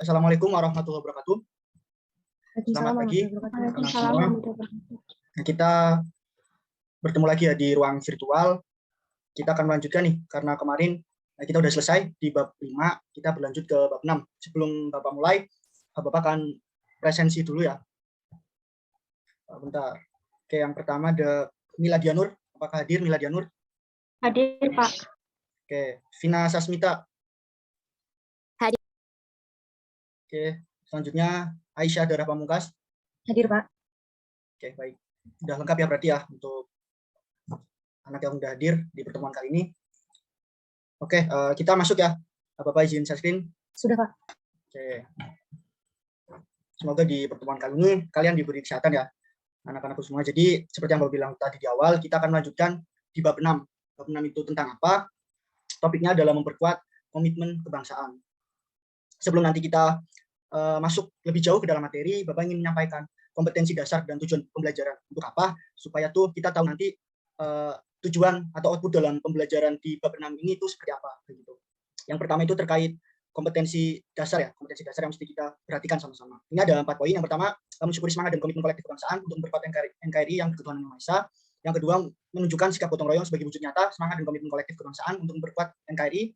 Assalamualaikum warahmatullahi wabarakatuh. Selamat Waalaikumsalam pagi, warahmatullahi wabarakatuh. anak-anak Waalaikumsalam semua. warahmatullahi wabarakatuh. Nah, kita bertemu lagi ya di ruang virtual. Kita akan melanjutkan nih, karena kemarin kita udah selesai di bab 5, kita berlanjut ke bab 6. Sebelum Bapak mulai, Bapak akan presensi dulu ya. Bentar. Oke, yang pertama ada Miladianur. Apakah hadir Miladianur? Hadir, Pak. Oke, Vina Sasmita. Hadir. Oke, selanjutnya Aisyah Darah Pamungkas. Hadir, Pak. Oke, baik. Udah lengkap ya berarti ya untuk anak yang udah hadir di pertemuan kali ini. Oke, kita masuk ya. Bapak izin share screen. Sudah, Pak. Oke. Semoga di pertemuan kali ini kalian diberi kesehatan ya, anak-anakku semua. Jadi seperti yang Bapak bilang tadi di awal, kita akan melanjutkan di bab 6. Bab 6 itu tentang apa? Topiknya adalah memperkuat komitmen kebangsaan. Sebelum nanti kita masuk lebih jauh ke dalam materi, Bapak ingin menyampaikan kompetensi dasar dan tujuan pembelajaran. Untuk apa? Supaya tuh kita tahu nanti tujuan atau output dalam pembelajaran di bab 6 ini itu seperti apa begitu. Yang pertama itu terkait kompetensi dasar ya, kompetensi dasar yang mesti kita perhatikan sama-sama. Ini ada 4 poin. Yang pertama, mensyukuri semangat dan komitmen kolektif kebangsaan untuk memperkuat NKRI yang berketuhanan yang Maha Esa. Yang kedua, menunjukkan sikap gotong royong sebagai wujud nyata semangat dan komitmen kolektif kebangsaan untuk memperkuat NKRI.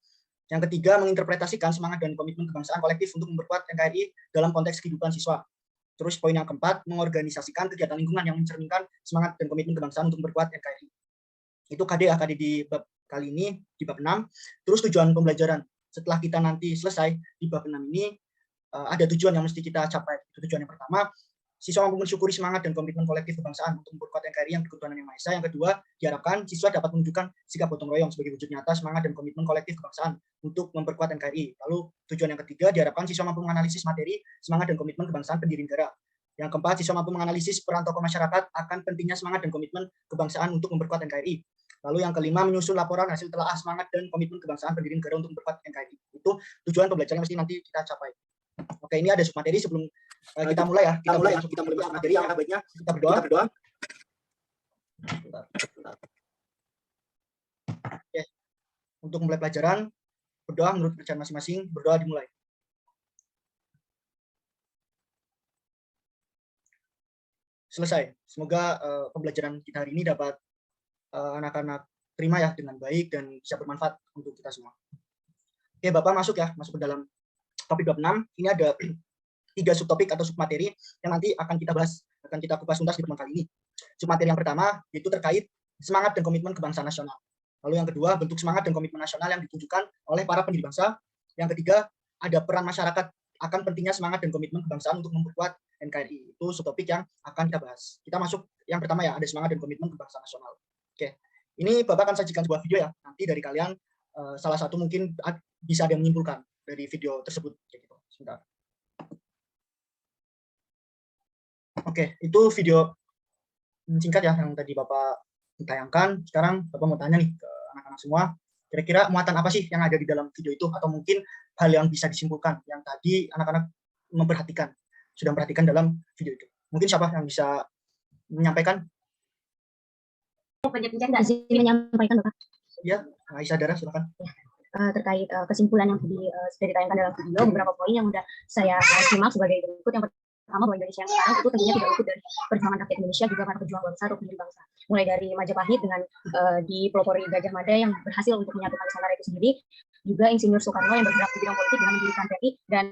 Yang ketiga, menginterpretasikan semangat dan komitmen kebangsaan kolektif untuk memperkuat NKRI dalam konteks kehidupan siswa. Terus poin yang keempat, mengorganisasikan kegiatan lingkungan yang mencerminkan semangat dan komitmen kebangsaan untuk memperkuat NKRI. Itu KD di bab kali ini, di bab 6. Terus tujuan pembelajaran. Setelah kita nanti selesai di bab 6 ini, ada tujuan yang mesti kita capai. Itu tujuan yang pertama, siswa mampu mensyukuri semangat dan komitmen kolektif kebangsaan untuk memperkuat NKRI yang berketuhanan yang Maha Esa. Yang kedua, diharapkan siswa dapat menunjukkan sikap gotong royong sebagai wujud nyata semangat dan komitmen kolektif kebangsaan untuk memperkuat NKRI. Lalu tujuan yang ketiga, diharapkan siswa mampu menganalisis materi, semangat dan komitmen kebangsaan pendiri negara. Yang keempat, siswa mampu menganalisis peran tokoh masyarakat akan pentingnya semangat dan komitmen kebangsaan untuk memperkuat NKRI. Lalu yang kelima, menyusun laporan hasil telaah semangat dan komitmen kebangsaan pendiri negara untuk memperkuat NKRI. Itu tujuan pembelajaran yang mesti nanti kita capai. Oke, ini ada submateri sebelum kita mulai ya. Kita mulai materi yang baiknya kita berdoa. Bentar. Oke. Untuk mulai pelajaran, berdoa menurut bacaan masing-masing, berdoa dimulai. Selesai. Semoga pembelajaran kita hari ini dapat anak-anak terima ya dengan baik dan bisa bermanfaat untuk kita semua. Oke, Bapak masuk ke dalam topik bab 6. Ini ada 3 subtopik atau submateri yang nanti akan kita bahas, akan kita kupas tuntas di pertemuan kali ini. Submateri yang pertama yaitu terkait semangat dan komitmen kebangsaan nasional. Lalu yang kedua, bentuk semangat dan komitmen nasional yang ditunjukkan oleh para pendiri bangsa. Yang ketiga, ada peran masyarakat akan pentingnya semangat dan komitmen kebangsaan untuk memperkuat NKRI. Itu subtopik yang akan kita bahas. Kita masuk yang pertama ya, ada semangat dan komitmen kebangsaan nasional. Oke, ini Bapak akan sajikan sebuah video ya. Nanti dari kalian salah satu mungkin bisa ada yang menyimpulkan dari video tersebut. Kayak gitu. Sebentar. Oke, itu video singkat ya yang tadi Bapak tayangkan. Sekarang Bapak mau tanya nih ke anak-anak semua, kira-kira muatan apa sih yang ada di dalam video itu, atau mungkin hal yang bisa disimpulkan yang tadi anak-anak sudah memperhatikan dalam video itu. Mungkin siapa yang bisa menyampaikan? Izin menyampaikan, Bapak. Ya, Aisyah Dara, silakan. Terkait kesimpulan yang tadi sudah ditayangkan dalam video, beberapa poin yang sudah saya simak sebagai berikut. Yang pertama, bahwa Indonesia yang sekarang itu tentunya tidak luput dari perjuangan rakyat Indonesia, juga para pejuang bangsa atau pendiri bangsa. Mulai dari Majapahit dengan dipelopori Gajah Mada yang berhasil untuk menyatukan Nusantara itu sendiri, juga Insinyur Soekarno yang bergerak di bidang politik dengan mendirikan TNI, dan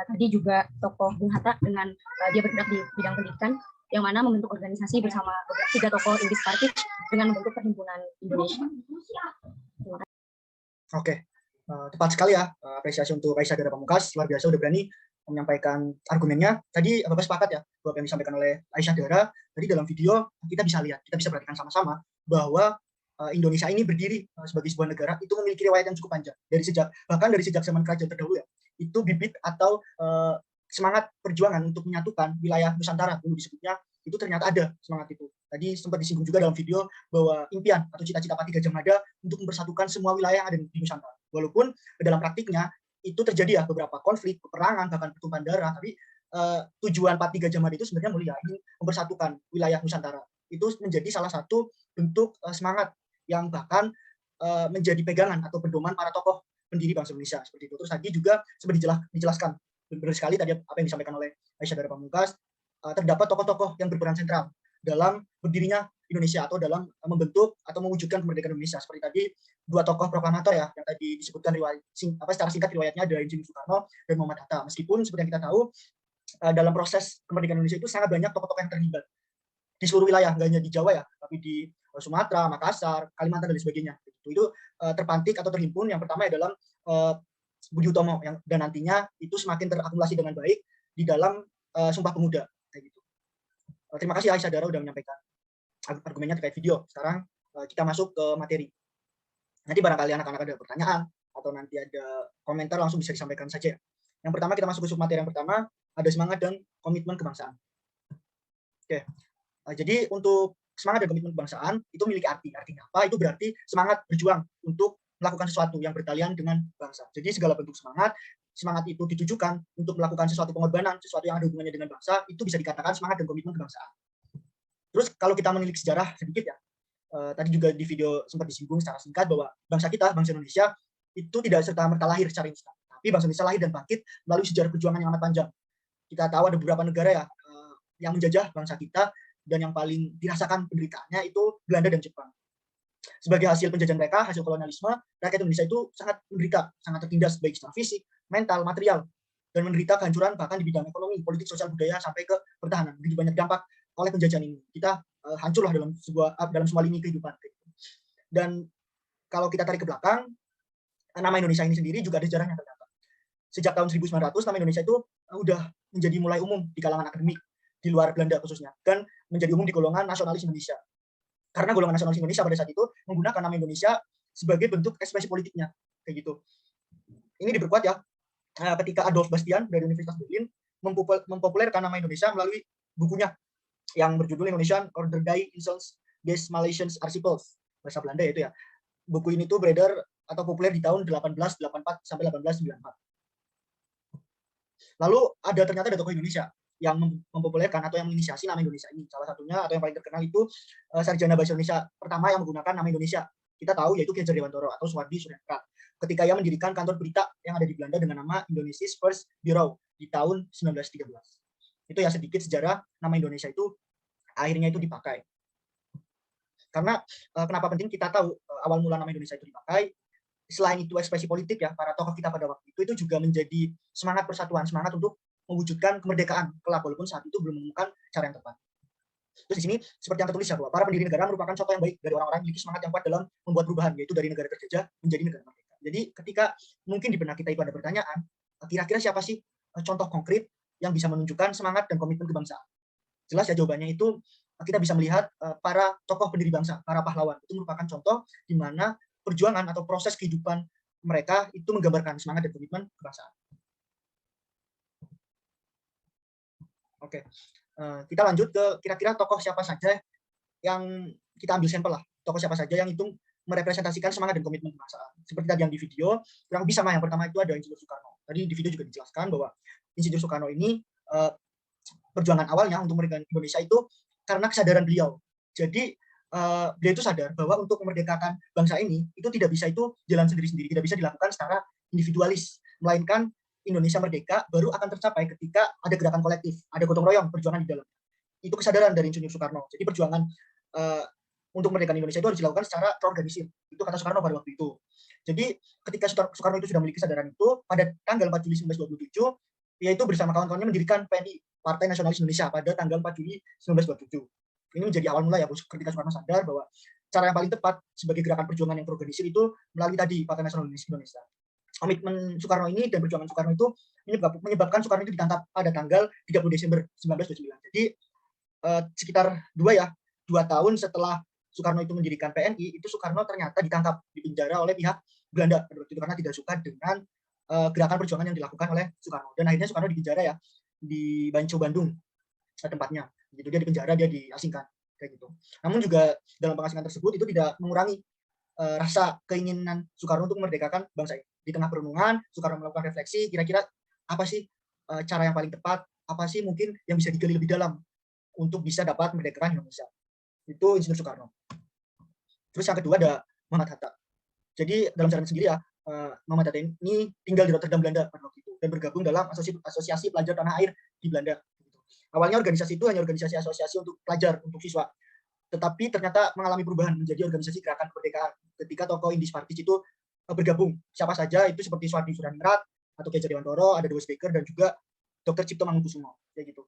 tadi juga tokoh Bung Hatta dengan dia bergerak di bidang pendidikan, yang mana membentuk organisasi bersama 3 tokoh Inggris Party dengan membentuk Perhimpunan Indonesia. Terima kasih. Oke, tepat sekali ya. Apresiasi untuk Aisyah Dara Pamungkas, luar biasa udah berani menyampaikan argumennya. Tadi Bapak sepakat ya bahwa yang disampaikan oleh Aisyah Dara tadi dalam video, kita bisa lihat, kita bisa perhatikan sama-sama bahwa Indonesia ini berdiri sebagai sebuah negara itu memiliki riwayat yang cukup panjang bahkan dari sejak zaman kerajaan terdahulu ya. Itu bibit atau semangat perjuangan untuk menyatukan wilayah Nusantara dulu disebutnya, itu ternyata ada semangat itu. Tadi sempat disinggung juga dalam video bahwa impian atau cita-cita Pati Gajah Mada untuk mempersatukan semua wilayah yang ada di Nusantara. Walaupun dalam praktiknya itu terjadi ya beberapa konflik, peperangan, bahkan pertumpahan darah, tapi tujuan Pati Gajah Mada itu sebenarnya mulia, ingin mempersatukan wilayah Nusantara. Itu menjadi salah satu bentuk semangat yang bahkan menjadi pegangan atau pedoman para tokoh pendiri bangsa Indonesia seperti itu. Terus tadi juga seperti dijelaskan benar sekali tadi apa yang disampaikan oleh Aisyah Dara Pamungkas, terdapat tokoh-tokoh yang berperan sentral dalam berdirinya Indonesia atau dalam membentuk atau mewujudkan kemerdekaan Indonesia. Seperti tadi dua tokoh proklamator ya yang tadi disebutkan secara singkat riwayatnya ada Insinyur Soekarno dan Muhammad Hatta. Meskipun seperti yang kita tahu dalam proses kemerdekaan Indonesia itu sangat banyak tokoh-tokoh yang terlibat di seluruh wilayah, nggak hanya di Jawa ya, tapi di Sumatera, Makassar, Kalimantan dan sebagainya. Itu terpantik atau terhimpun yang pertama dalam Budi Utomo dan nantinya itu semakin terakumulasi dengan baik di dalam Sumpah Pemuda kayak gitu. Terima kasih Aisyah Dara sudah menyampaikan argumennya terkait video. Sekarang kita masuk ke materi. Nanti barangkali anak-anak ada pertanyaan atau nanti ada komentar langsung bisa disampaikan saja. Yang pertama kita masuk ke submateri yang pertama, ada semangat dan komitmen kebangsaan. Oke. Jadi untuk semangat dan komitmen kebangsaan itu memiliki arti. Artinya apa? Itu berarti semangat berjuang untuk melakukan sesuatu yang bertalian dengan bangsa. Jadi segala bentuk semangat itu ditujukan untuk melakukan sesuatu pengorbanan, sesuatu yang ada hubungannya dengan bangsa, itu bisa dikatakan semangat dan komitmen kebangsaan. Terus kalau kita menilik sejarah sedikit ya, tadi juga di video sempat disinggung secara singkat bahwa bangsa kita, bangsa Indonesia, itu tidak serta-merta lahir secara instan. Tapi bangsa Indonesia lahir dan bangkit melalui sejarah perjuangan yang amat panjang. Kita tahu ada beberapa negara ya yang menjajah bangsa kita, dan yang paling dirasakan penderitaannya itu Belanda dan Jepang. Sebagai hasil penjajahan mereka, hasil kolonialisme, rakyat Indonesia itu sangat menderita, sangat tertindas baik secara fisik, mental, material, dan menderita kehancuran bahkan di bidang ekonomi, politik, sosial, budaya, sampai ke pertahanan. Begitu banyak dampak oleh penjajahan ini. Kita hancurlah dalam semua lini kehidupan. Dan kalau kita tarik ke belakang, nama Indonesia ini sendiri juga ada sejarahnya ternyata. Sejak tahun 1900, nama Indonesia itu udah menjadi mulai umum di kalangan akademik, di luar Belanda khususnya, dan menjadi umum di golongan nasionalis Indonesia. Karena golongan nasionalis Indonesia pada saat itu menggunakan nama Indonesia sebagai bentuk ekspresi politiknya, kayak gitu. Ini diperkuat ya ketika Adolf Bastian dari Universitas Berlin mempopulerkan nama Indonesia melalui bukunya yang berjudul Indonesian Orderbij Insels des Malaysians Archipels, bahasa Belanda itu ya. Buku ini tuh beredar atau populer di tahun 1884 sampai 1894. Lalu ternyata ada tokoh Indonesia yang mempopulerkan atau yang menginisiasi nama Indonesia ini. Salah satunya atau yang paling terkenal itu sarjana bahasa Indonesia pertama yang menggunakan nama Indonesia. Kita tahu yaitu Ki Hajar Dewantara atau Soehardi Soedarjo. Ketika ia mendirikan kantor berita yang ada di Belanda dengan nama Indonesia's First Bureau di tahun 1913. Itu ya sedikit sejarah nama Indonesia itu akhirnya itu dipakai. Karena kenapa penting kita tahu awal mula nama Indonesia itu dipakai. Selain itu ekspresi politik ya, para tokoh kita pada waktu itu juga menjadi semangat persatuan, semangat untuk mewujudkan kemerdekaan kelak, walaupun saat itu belum menemukan cara yang tepat. Terus di sini seperti yang tertulis ya bahwa para pendiri negara merupakan contoh yang baik dari orang-orang yang memiliki semangat yang kuat dalam membuat perubahan, yaitu dari negara terjajah menjadi negara merdeka. Jadi ketika mungkin di benak kita itu ada pertanyaan, kira-kira siapa sih contoh konkret yang bisa menunjukkan semangat dan komitmen kebangsaan? Jelas ya jawabannya itu kita bisa melihat para tokoh pendiri bangsa, para pahlawan itu merupakan contoh di mana perjuangan atau proses kehidupan mereka itu menggambarkan semangat dan komitmen kebangsaan. Oke, kita lanjut ke kira-kira tokoh siapa saja yang kita ambil sampel lah. Tokoh siapa saja yang itu merepresentasikan semangat dan komitmen kebangsaan. Seperti tadi yang di video, kurang lebih sama. Yang pertama itu ada Insinyur Soekarno. Tadi di video juga dijelaskan bahwa Insinyur Soekarno ini perjuangan awalnya untuk memerdekakan Indonesia itu karena kesadaran beliau. Jadi beliau itu sadar bahwa untuk memerdekakan bangsa ini itu tidak bisa itu jalan sendiri-sendiri, tidak bisa dilakukan secara individualis, melainkan Indonesia merdeka baru akan tercapai ketika ada gerakan kolektif, ada gotong royong, perjuangan di dalam. Itu kesadaran dari Insinyur Soekarno. Jadi perjuangan untuk memerdekakan Indonesia itu harus dilakukan secara terorganisir. Itu kata Soekarno pada waktu itu. Jadi ketika Soekarno itu sudah memiliki kesadaran itu, pada tanggal 4 Juli 1927, yaitu bersama kawan-kawannya mendirikan PNI, Partai Nasionalis Indonesia, pada tanggal 4 Juli 1927. Ini menjadi awal mula ya, ketika Soekarno sadar bahwa cara yang paling tepat sebagai gerakan perjuangan yang terorganisir itu melalui tadi Partai Nasionalis Indonesia. Komitmen Soekarno ini dan perjuangan Soekarno itu menyebabkan Soekarno itu ditangkap pada tanggal 30 Desember 1929. Jadi sekitar 2 tahun setelah Soekarno itu mendirikan PNI, itu Soekarno ternyata ditangkap di penjara oleh pihak Belanda pada waktu itu karena tidak suka dengan gerakan perjuangan yang dilakukan oleh Soekarno. Dan akhirnya Soekarno di penjara ya di Banco Bandung tempatnya. Gitu dia di penjara, dia diasingkan kayak gitu. Namun juga dalam pengasingan tersebut itu tidak mengurangi rasa keinginan Soekarno untuk memerdekakan bangsa ini. Di tengah perenungan, Soekarno melakukan refleksi, kira-kira apa sih cara yang paling tepat, apa sih mungkin yang bisa digali lebih dalam untuk bisa dapat memerdekakan Indonesia. Itu Insinyur Soekarno. Terus yang kedua ada Muhammad Hatta. Jadi dalam sejarah sendiri ya, Muhammad Hatta ini tinggal di Rotterdam, Belanda pada waktu itu. dan bergabung dalam asosiasi pelajar tanah air di Belanda. Awalnya organisasi itu hanya organisasi asosiasi untuk pelajar, untuk siswa. Tetapi ternyata mengalami perubahan menjadi organisasi gerakan kemerdekaan ketika tokoh Indis Partis itu bergabung. Siapa saja itu seperti Suhardi Sudaningrat atau K.J. Dewantoro, ada Dewes Baker dan juga Dr. Cipto Mangunkusumo, kayak gitu.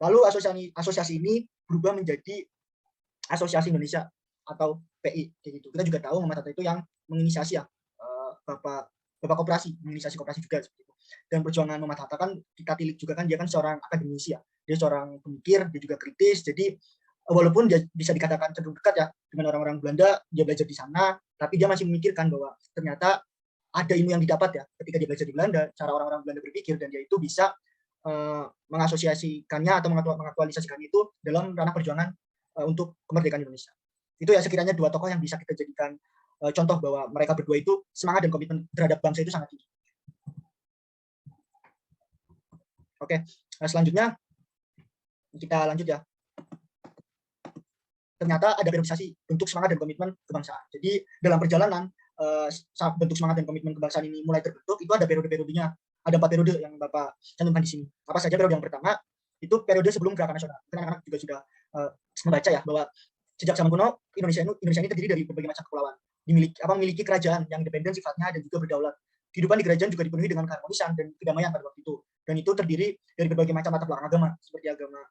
Lalu asosiasi ini berubah menjadi Asosiasi Indonesia atau PI, kayak gitu. Kita juga tahu Muhammad Hatta itu yang menginisiasi ya, Bapak koperasi, menginisiasi koperasi juga seperti itu. Dan perjuangan Muhammad Hatta kan kita tilik juga kan dia kan seorang akademisi ya, dia seorang pemikir, dia juga kritis. Jadi walaupun dia bisa dikatakan cenderung dekat ya dengan orang-orang Belanda, dia belajar di sana, tapi dia masih memikirkan bahwa ternyata ada ilmu yang didapat ya ketika dia belajar di Belanda, cara orang-orang Belanda berpikir, dan dia itu bisa mengasosiasikannya atau mengaktualisasikannya itu dalam ranah perjuangan untuk kemerdekaan Indonesia. Itu ya sekiranya dua tokoh yang bisa kita jadikan contoh bahwa mereka berdua itu semangat dan komitmen terhadap bangsa itu sangat tinggi. Oke, selanjutnya kita lanjut ya. Ternyata ada periodisasi bentuk semangat dan komitmen kebangsaan. Jadi dalam perjalanan bentuk semangat dan komitmen kebangsaan ini mulai terbentuk, itu ada periode-periodenya. Ada 4 periode yang Bapak cantumkan di sini. Apa saja periode yang pertama? Itu periode sebelum Gerakan Nasional. Anak-anak juga sudah membaca ya bahwa sejak zaman kuno Indonesia ini terdiri dari berbagai macam kepulauan. Memiliki kerajaan yang independen sifatnya dan juga berdaulat. Kehidupan di kerajaan juga dipenuhi dengan keharmonisan dan kedamaian pada waktu itu. Dan itu terdiri dari berbagai macam latar belakang agama seperti agama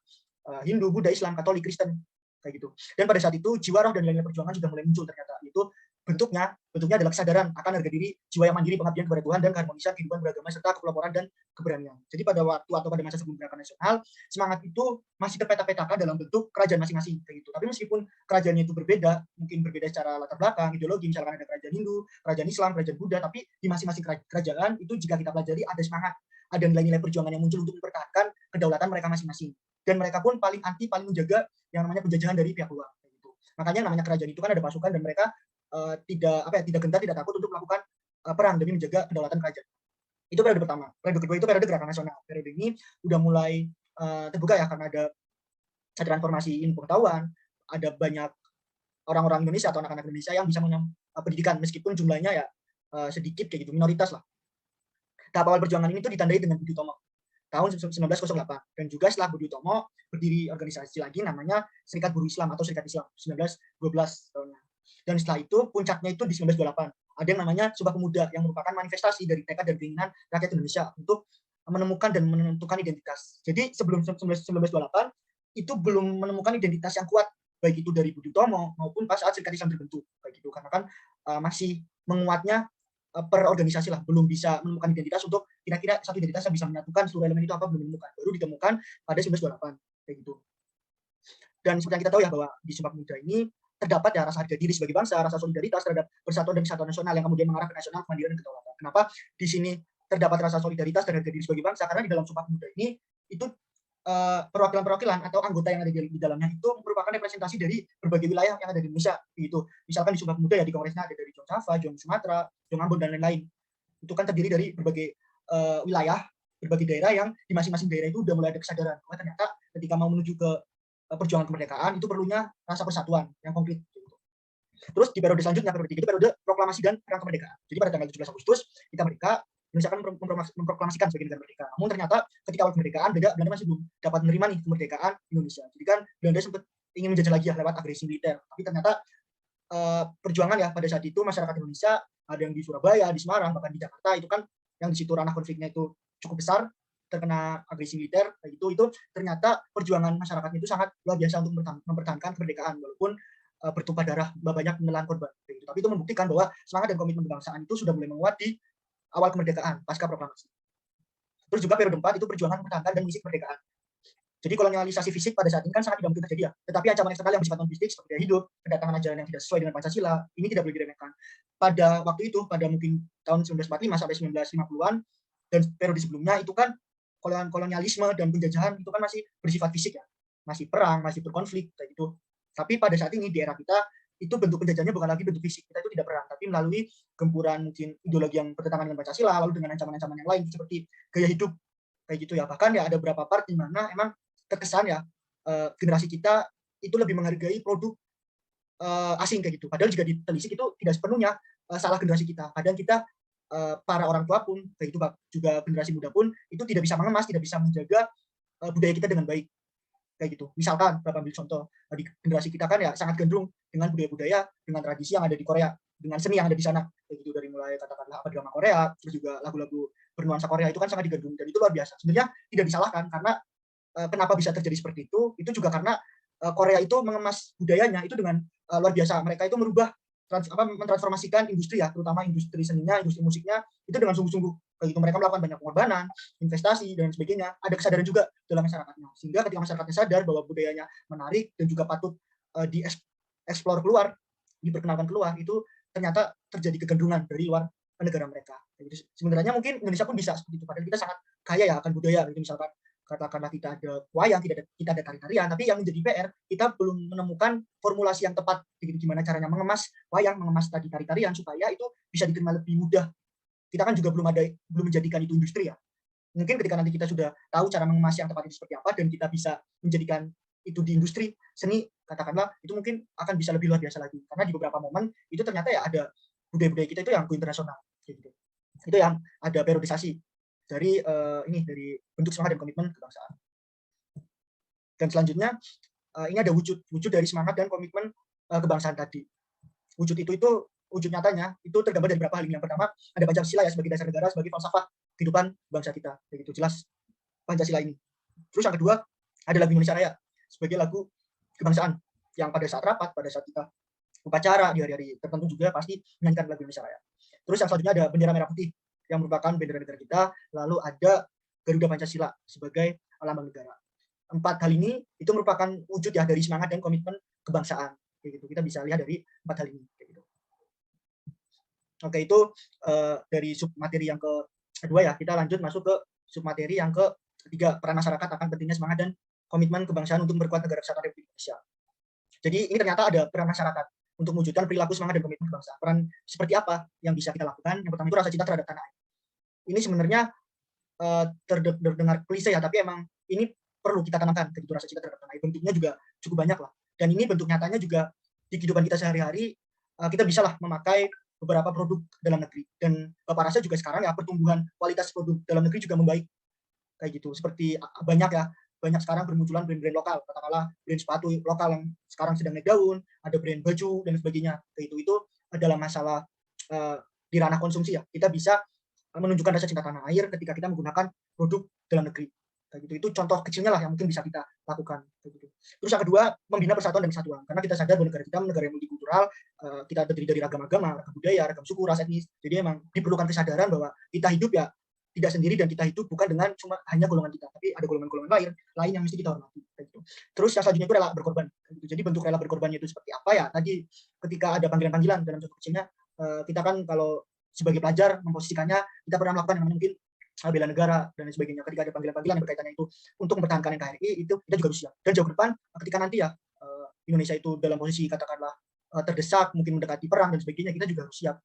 Hindu, Buddha, Islam, Katolik, Kristen, kayak gitu. Dan pada saat itu jiwa roh dan nilai perjuangan sudah mulai muncul ternyata. Itu bentuknya adalah kesadaran akan harga diri, jiwa yang mandiri, pengabdian kepada Tuhan, dan keharmonisan kehidupan beragama serta kepeloporan dan keberanian. Jadi pada waktu atau pada masa sebelum Gerakan Nasional, semangat itu masih terpeta-petakan dalam bentuk kerajaan masing-masing kayak gitu. Tapi meskipun kerajaannya itu berbeda, mungkin berbeda secara latar belakang, ideologi, misalkan ada kerajaan Hindu, kerajaan Islam, kerajaan Buddha, tapi di masing-masing kerajaan itu jika kita pelajari ada semangat, ada nilai-nilai perjuangan yang muncul untuk mempertahankan kedaulatan mereka masing-masing. Dan mereka pun paling menjaga yang namanya penjajahan dari pihak luar. Gitu. Makanya namanya kerajaan itu kan ada pasukan dan mereka tidak gentar, tidak takut untuk melakukan perang demi menjaga kedaulatan kerajaan. Itu periode pertama. Periode kedua itu periode Gerakan Nasional. Periode ini udah mulai terbuka ya karena ada transformasi ilmu pengetahuan, ada banyak orang-orang Indonesia atau anak-anak Indonesia yang bisa pendidikan meskipun jumlahnya ya sedikit kayak gitu, minoritas lah. Tahap awal perjuangan ini tuh ditandai dengan Budi Utomo tahun 1908 dan juga setelah Budi Utomo berdiri organisasi lagi namanya Serikat Buruh Islam atau Serikat Islam 1912 tahunnya. Dan setelah itu puncaknya itu di 1928 ada yang namanya Sumpah Pemuda yang merupakan manifestasi dari tekad dan keinginan rakyat Indonesia untuk menemukan dan menentukan identitas. Jadi sebelum 1928 itu belum menemukan identitas yang kuat baik itu dari Budi Utomo maupun pas saat Serikat Islam terbentuk kayak gitu karena kan masih menguatnya per organisasi lah, belum bisa menemukan identitas untuk kira-kira satu identitas yang bisa menyatukan seluruh elemen itu apa belum ditemukan, baru ditemukan pada 1928 kayak gitu. Dan seperti yang kita tahu ya bahwa di Sumpah Pemuda ini terdapat ya rasa harga diri sebagai bangsa, rasa solidaritas terhadap persatuan dan kesatuan nasional yang kemudian mengarah ke nasional, kemandirian dan kedaulatan. Kenapa di sini terdapat rasa solidaritas dan harga diri sebagai bangsa? Karena di dalam Sumpah Pemuda ini itu perwakilan-perwakilan atau anggota yang ada di dalamnya itu merupakan representasi dari berbagai wilayah yang ada di Indonesia gitu. Misalkan di Sumpah Pemuda ya di kongresnya ada dari John Java, John Sumatera, John Ambon dan lain-lain. Itu kan terdiri dari berbagai wilayah, berbagai daerah yang di masing-masing daerah itu udah mulai ada kesadaran bahwa ternyata ketika mau menuju ke perjuangan kemerdekaan itu perlunya rasa persatuan yang konkret. Gitu. Terus di periode selanjutnya, periode 3 itu periode proklamasi dan perang kemerdekaan. Jadi pada tanggal 17 Agustus kita merdeka, Indonesia akan memproklamasikan sebagai negara merdeka. Namun ternyata ketika awal kemerdekaan, Belanda masih belum dapat menerima nih kemerdekaan Indonesia. Jadi kan Belanda sempat ingin menjajah lagi ya lewat agresi militer. Tapi ternyata perjuangan ya pada saat itu masyarakat Indonesia ada yang di Surabaya, di Semarang, bahkan di Jakarta itu kan yang di situ ranah konfliknya itu cukup besar, terkena agresi militer, itu ternyata perjuangan masyarakatnya itu sangat luar biasa untuk mempertahankan kemerdekaan walaupun bertumpah darah banyak menelan korban. Gitu. Tapi itu membuktikan bahwa semangat dan komitmen kebangsaan itu sudah mulai menguat di awal kemerdekaan pasca proklamasi. Terus juga periode 4 itu perjuangan mempertahankan dan mengisi kemerdekaan. Jadi kolonialisasi fisik pada saat ini kan sangat tidak mungkin terjadi ya. Tetapi ancaman eksternal yang bersifat non fisik seperti gaya hidup, kedatangan ajaran yang tidak sesuai dengan Pancasila, ini tidak boleh diremehkan. Pada waktu itu, pada mungkin tahun 1945 sampai 1950-an dan periode sebelumnya itu kan kolonialisme dan penjajahan itu kan masih bersifat fisik ya. Masih perang, masih berkonflik kayak gitu. Tapi pada saat ini di era kita itu bentuk penjajahannya bukan lagi bentuk fisik. Kita itu tidak perang, tapi melalui gempuran mungkin ideologi yang bertentangan dengan Pancasila, lalu dengan ancaman-ancaman yang lain seperti gaya hidup kayak gitu ya. Bahkan ya ada beberapa part di mana emang terkesan ya generasi kita itu lebih menghargai produk asing kayak gitu. Padahal jika ditelisik itu tidak sepenuhnya salah generasi kita. Kadang kita para orang tua pun, kayak itu juga generasi muda pun itu tidak bisa mengemas, tidak bisa menjaga budaya kita dengan baik. Kayak gitu. Misalkan Bapak ambil contoh di generasi kita kan ya sangat cenderung dengan budaya-budaya, dengan tradisi yang ada di Korea, dengan seni yang ada di sana. Kayak gitu, dari mulai katakanlah drama Korea, terus juga lagu-lagu bernuansa Korea itu kan sangat digandrungi dan itu luar biasa. Sebenarnya tidak disalahkan karena kenapa bisa terjadi seperti itu juga karena Korea itu mengemas budayanya itu dengan luar biasa. Mereka itu merubah mentransformasikan industri ya, terutama industri seninya, industri musiknya itu dengan sungguh-sungguh. Kayak gitu, mereka melakukan banyak pengorbanan, investasi dan sebagainya. Ada kesadaran juga dalam masyarakatnya. Sehingga ketika masyarakatnya sadar bahwa budayanya menarik dan juga patut dieksplor keluar, diperkenalkan keluar, itu ternyata terjadi kecenderungan dari luar negara mereka. Jadi sebenarnya mungkin Indonesia pun bisa seperti itu. Padahal kita sangat kaya ya akan budaya. Gitu. Misalkan katakanlah kita ada wayang, kita ada tari-tarian, tapi yang menjadi PR kita belum menemukan formulasi yang tepat gimana caranya mengemas wayang, mengemas tari-tarian supaya itu bisa diterima lebih mudah. Kita kan juga belum menjadikan itu industri ya. Mungkin ketika nanti kita sudah tahu cara mengemas yang tepat itu seperti apa dan kita bisa menjadikan itu di industri seni, katakanlah itu mungkin akan bisa lebih luar biasa lagi. Karena di beberapa momen itu ternyata ya ada budaya-budaya kita itu yang go internasional gitu. Itu yang ada periodisasi dari dari bentuk semangat dan komitmen kebangsaan. Dan selanjutnya ini ada wujud dari semangat dan komitmen kebangsaan tadi. Wujud itu wujud nyatanya itu tergambar dari beberapa hal. Yang pertama ada Pancasila ya sebagai dasar negara, sebagai falsafah kehidupan bangsa kita. Begitu jelas Pancasila ini. Terus yang kedua ada lagu Indonesia Raya sebagai lagu kebangsaan yang pada saat rapat, pada saat kita upacara di hari-hari tertentu juga pasti menyanyikan lagu Indonesia Raya. Terus yang selanjutnya ada bendera merah putih yang merupakan bendera negara kita, lalu ada Garuda Pancasila sebagai lambang negara. 4 hal ini itu merupakan wujud ya dari semangat dan komitmen kebangsaan. Kayak gitu. Kita bisa lihat dari 4 hal ini. Kayak gitu. Oke, itu dari submateri yang kedua ya. Kita lanjut masuk ke submateri yang ketiga, peran masyarakat akan pentingnya semangat dan komitmen kebangsaan untuk memperkuat negara kesatuan Republik Indonesia. Jadi ini ternyata ada peran masyarakat untuk mewujudkan perilaku semangat dan komitmen kebangsaan. Peran seperti apa yang bisa kita lakukan? Yang pertama itu rasa cinta terhadap tanah air. Ini sebenarnya terdengar klise ya, tapi emang ini perlu kita tanamkan begitu rasa cinta terhadap tanah air. Bentuknya juga cukup banyak lah. Dan ini bentuk nyatanya juga di kehidupan kita sehari-hari kita bisa lah memakai beberapa produk dalam negeri. Dan Bapak rasa juga sekarang ya pertumbuhan kualitas produk dalam negeri juga membaik. Kayak gitu. Seperti banyak sekarang bermunculan brand-brand lokal, katakanlah brand sepatu lokal yang sekarang sedang naik daun, ada brand baju dan sebagainya. Itu adalah masalah di ranah konsumsi ya. Kita bisa menunjukkan rasa cinta tanah air ketika kita menggunakan produk dalam negeri. Kayak gitu. Itu contoh kecilnya lah yang mungkin bisa kita lakukan. Kayak gitu. Terus yang kedua, membina persatuan dan kesatuan. Karena kita sadar bahwa negara kita negara yang multikultural, kita terdiri dari ragam agama, ragam budaya, ragam suku, ras etnis. Jadi memang diperlukan kesadaran bahwa kita hidup ya tidak sendiri dan kita hidup bukan dengan cuma hanya golongan kita, tapi ada golongan-golongan lain yang mesti kita hormati. Gitu. Terus yang selanjutnya itu rela berkorban. Gitu. Jadi bentuk rela berkorbannya itu seperti apa ya? Tadi ketika ada panggilan-panggilan dalam contoh kecilnya, kita kan kalau sebagai pelajar memposisikannya kita pernah melakukan yang mungkin bela negara dan sebagainya. Ketika ada panggilan-panggilan yang berkaitannya itu untuk mempertahankan NKRI itu kita juga harus siap. Dan jauh ke depan ketika nanti ya Indonesia itu dalam posisi katakanlah terdesak, mungkin mendekati perang dan sebagainya, kita juga harus siap.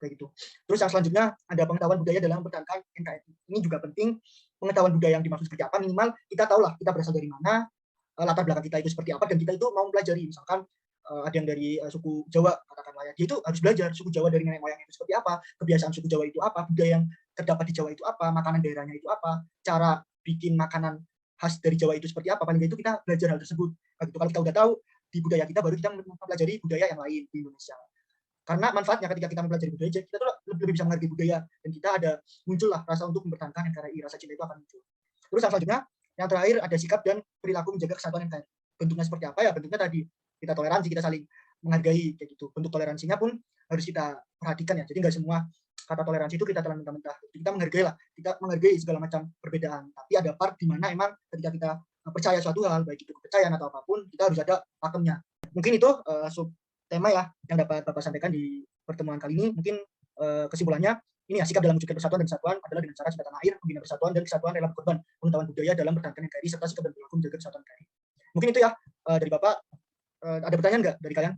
Kayak gitu. Terus yang selanjutnya ada pengetahuan budaya dalam mempertahankan NKRI. Ini juga penting, pengetahuan budaya yang dimaksud seperti apa, minimal kita tahulah kita berasal dari mana, latar belakang kita itu seperti apa, dan kita itu mau mempelajari. Misalkan ada yang dari suku Jawa, katakanlah ya, dia itu harus belajar suku Jawa dari nenek moyang itu seperti apa, kebiasaan suku Jawa itu apa, budaya yang terdapat di Jawa itu apa, makanan daerahnya itu apa, cara bikin makanan khas dari Jawa itu seperti apa, paling itu kita belajar hal tersebut. Gitu. Kalau kita udah tahu di budaya kita, baru kita mempelajari budaya yang lain di Indonesia. Karena manfaatnya ketika kita mempelajari budaya, kita tuh lebih bisa menghargai budaya dan kita ada muncullah rasa untuk mempertahankan NKRI, rasa cinta itu akan muncul. Terus yang selanjutnya, yang terakhir ada sikap dan perilaku menjaga kesatuan NKRI. Bentuknya seperti apa ya? Bentuknya tadi kita toleransi, kita saling menghargai kayak gitu. Bentuk toleransinya pun harus kita perhatikan ya. Jadi nggak semua kata toleransi itu kita telan mentah-mentah. Kita menghargai lah, kita menghargai segala macam perbedaan. Tapi ada part di mana emang ketika kita percaya suatu hal, baik itu kepercayaan atau apapun, kita harus ada pakemnya. Mungkin itu tema ya yang dapat Bapak sampaikan di pertemuan kali ini. Mungkin kesimpulannya ini ya, sikap dalam wujudkan persatuan dan kesatuan adalah dengan cara cinta tanah air, membina persatuan dan kesatuan rela berkorban, pengetahuan budaya dalam mempertahankan NKRI serta sikap dan perilaku menjaga kesatuan NKRI. Mungkin itu ya dari Bapak. Ada pertanyaan nggak dari kalian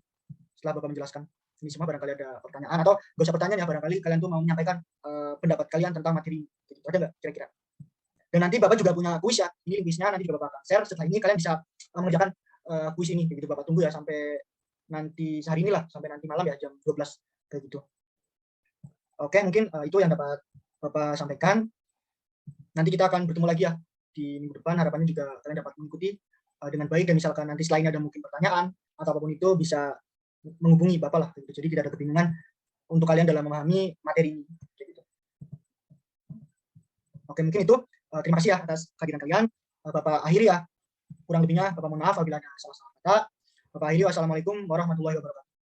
setelah Bapak menjelaskan ini semua? Barangkali ada pertanyaan atau nggak usah pertanyaan ya, barangkali kalian tuh mau menyampaikan pendapat kalian tentang materi gitu. Ada nggak kira-kira? Dan nanti Bapak juga punya kuis ya. Ini kuisnya nanti juga Bapak akan share. Setelah ini kalian bisa mengerjakan kuis ini begitu. Bapak tunggu ya sampai nanti sehari inilah, sampai nanti malam ya jam 12 kayak gitu. Oke, mungkin itu yang dapat Bapak sampaikan. Nanti kita akan bertemu lagi ya di minggu depan. Harapannya juga kalian dapat mengikuti dengan baik, dan misalkan nanti selain ada mungkin pertanyaan atau apapun itu bisa menghubungi Bapak lah. Gitu. Jadi tidak ada kebingungan untuk kalian dalam memahami materi ini. Gitu. Oke, mungkin itu. Terima kasih ya atas kehadiran kalian. Bapak akhiri ya. Kurang lebihnya Bapak mohon maaf apabila ada salah-salah kata. Bapak akhiri, wassalamualaikum warahmatullahi wabarakatuh.